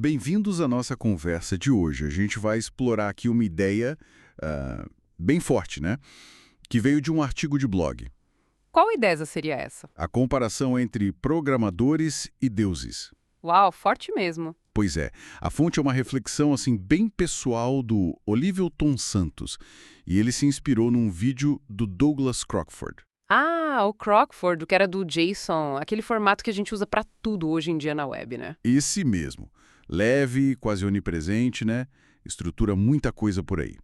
Bem-vindos à nossa conversa de hoje. A gente vai explorar aqui uma ideia bem forte, né? Que veio de um artigo de blog. Qual ideia seria essa? A comparação entre programadores e deuses. Uau, forte mesmo. Pois é, a fonte é uma reflexão assim bem pessoal do Olivia Santos, e ele se inspirou num vídeo do Douglas Crockford. Ah, o Crockford, que era do JSON, aquele formato que a gente usa pra tudo hoje em dia na web, né? Esse mesmo. Leve, quase onipresente, né? Estrutura muita coisa por aí.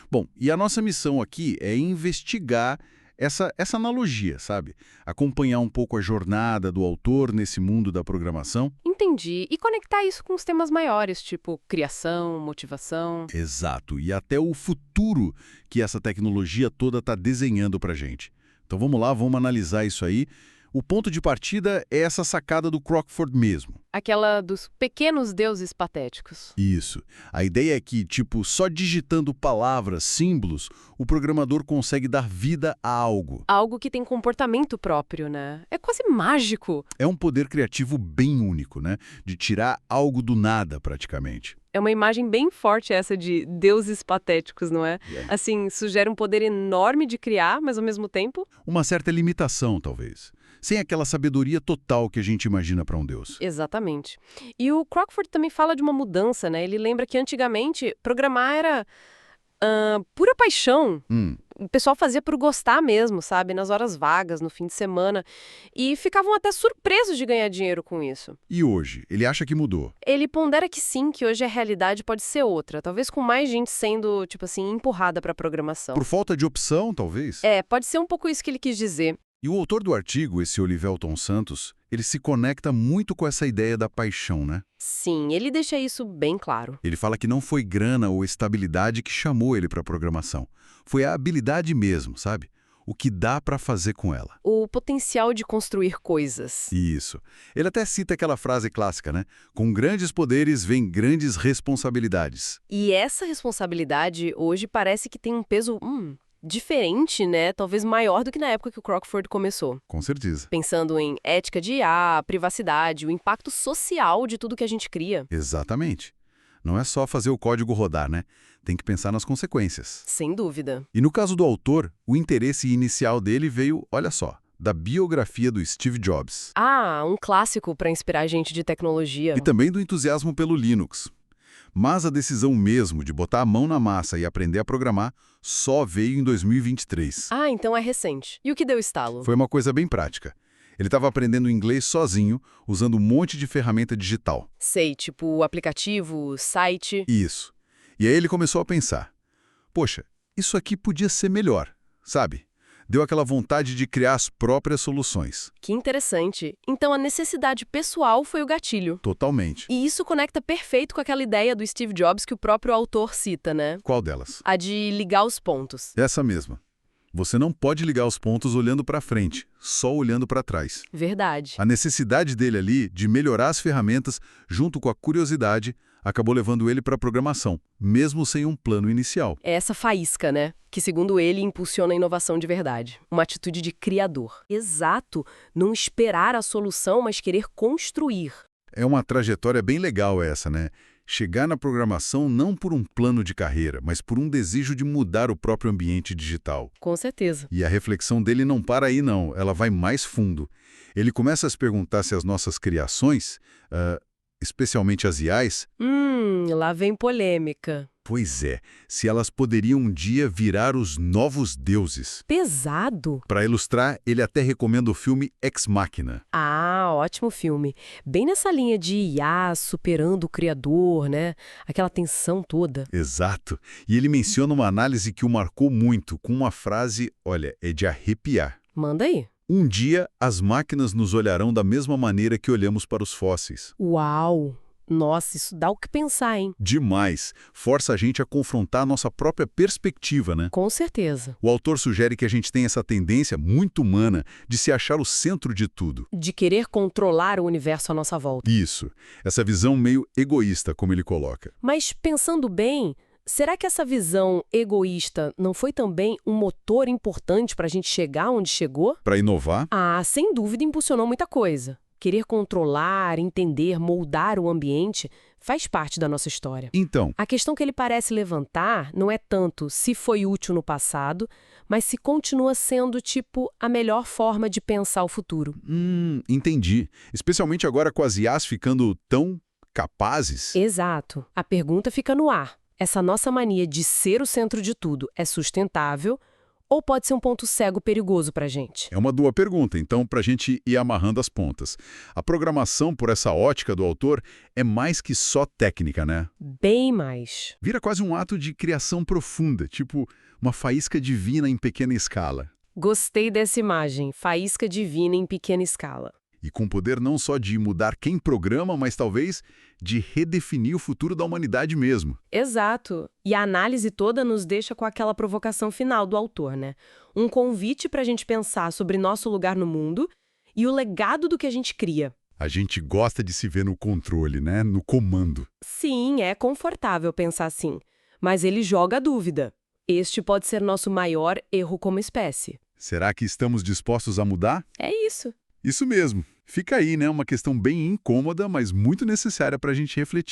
Bom, e a nossa missão aqui é investigar essa analogia, sabe? Acompanhar um pouco a jornada do autor nesse mundo da programação. Entendi. E conectar isso com os temas maiores, tipo criação, motivação. Exato. E até o futuro que essa tecnologia toda está desenhando pra gente. Então vamos lá, vamos analisar isso aí. O ponto de partida é essa sacada do Crockford mesmo. Aquela dos pequenos deuses patéticos. Isso. A ideia é que, só digitando palavras, símbolos, o programador consegue dar vida a algo. Algo que tem comportamento próprio, né? É quase mágico. É um poder criativo bem único, né? De tirar algo do nada, praticamente. É uma imagem bem forte essa de deuses patéticos, não é? Assim, sugere um poder enorme de criar, mas ao mesmo tempo... Uma certa limitação, talvez. Sem aquela sabedoria total que a gente imagina para um deus. Exatamente. E o Crockford também fala de uma mudança, né? Ele lembra que antigamente programar era pura paixão. O pessoal fazia por gostar mesmo, sabe? Nas horas vagas, no fim de semana. E ficavam até surpresos de ganhar dinheiro com isso. E hoje? Ele acha que mudou? Ele pondera que sim, que hoje a realidade pode ser outra. Talvez com mais gente sendo, empurrada para a programação. Por falta de opção, talvez? Pode ser um pouco isso que ele quis dizer. E o autor do artigo, esse Olivelton Santos, ele se conecta muito com essa ideia da paixão, né? Sim, ele deixa isso bem claro. Ele fala que não foi grana ou estabilidade que chamou ele para a programação. Foi a habilidade mesmo, sabe? O que dá para fazer com ela. O potencial de construir coisas. Isso. Ele até cita aquela frase clássica, né? Com grandes poderes vem grandes responsabilidades. E essa responsabilidade hoje parece que tem um peso diferente, né? Talvez maior do que na época que o Crockford começou. Com certeza. Pensando em ética de IA, privacidade, o impacto social de tudo que a gente cria. Exatamente. Não é só fazer o código rodar, né? Tem que pensar nas consequências. Sem dúvida. E no caso do autor, o interesse inicial dele veio, olha só, da biografia do Steve Jobs. Ah, um clássico para inspirar gente de tecnologia. E também do entusiasmo pelo Linux. Mas a decisão mesmo de botar a mão na massa e aprender a programar só veio em 2023. Ah, então é recente. E o que deu estalo? Foi uma coisa bem prática. Ele estava aprendendo inglês sozinho, usando um monte de ferramenta digital. Sei, tipo aplicativo, site. Isso. E aí ele começou a pensar, poxa, isso aqui podia ser melhor, sabe? Deu aquela vontade de criar as próprias soluções. Que interessante. Então a necessidade pessoal foi o gatilho. Totalmente. E isso conecta perfeito com aquela ideia do Steve Jobs que o próprio autor cita, né? Qual delas? A de ligar os pontos. Essa mesma. Você não pode ligar os pontos olhando para frente, só olhando para trás. Verdade. A necessidade dele ali de melhorar as ferramentas, junto com a curiosidade, acabou levando ele para a programação, mesmo sem um plano inicial. É essa faísca, né? Que, segundo ele, impulsiona a inovação de verdade. Uma atitude de criador. Exato. Não esperar a solução, mas querer construir. É uma trajetória bem legal essa, né? Chegar na programação não por um plano de carreira, mas por um desejo de mudar o próprio ambiente digital. Com certeza. E a reflexão dele não para aí, não. Ela vai mais fundo. Ele começa a se perguntar se as nossas criações, especialmente as IAs, lá vem polêmica. pois é, se elas poderiam um dia virar os novos deuses. Pesado? Para ilustrar, ele até recomenda o filme Ex Machina. Ah, ótimo filme. Bem nessa linha de IA superando o criador, né? Aquela tensão toda. Exato. E ele menciona uma análise que o marcou muito, com uma frase, olha, é de arrepiar. Manda aí. Um dia, as máquinas nos olharão da mesma maneira que olhamos para os fósseis. Uau! Nossa, isso dá o que pensar, hein? Demais. Força a gente a confrontar a nossa própria perspectiva, né? Com certeza. O autor sugere que a gente tem essa tendência muito humana de se achar o centro de tudo. De querer controlar o universo à nossa volta. Isso. Essa visão meio egoísta, como ele coloca. Mas, pensando bem, será que essa visão egoísta não foi também um motor importante para a gente chegar onde chegou? Para inovar? Ah, sem dúvida impulsionou muita coisa. Querer controlar, entender, moldar o ambiente Faz parte da nossa história. Então, A questão que ele parece levantar não é tanto se foi útil no passado, mas se continua sendo, tipo, a melhor forma de pensar o futuro. entendi. Especialmente agora com as IAs ficando tão capazes. Exato. A pergunta fica no ar. Essa nossa mania de ser o centro de tudo é sustentável ou pode ser um ponto cego perigoso pra gente? É uma boa pergunta, então, para a gente ir amarrando as pontas. A programação, por essa ótica do autor, é mais que só técnica, né? Bem mais. Vira quase um ato de criação profunda, tipo uma faísca divina em pequena escala. Gostei dessa imagem, faísca divina em pequena escala. E com poder não só de mudar quem programa, mas talvez de redefinir o futuro da humanidade mesmo. Exato. E a análise toda nos deixa com aquela provocação final do autor, né? Um convite para a gente pensar sobre nosso lugar no mundo e o legado do que a gente cria. A gente gosta de se ver no controle, né? No comando. Sim, é confortável pensar assim, mas ele joga a dúvida. Este pode ser nosso maior erro como espécie. Será que estamos dispostos a mudar? É isso. Isso mesmo. Fica aí, né? Uma questão bem incômoda, mas muito necessária para a gente refletir.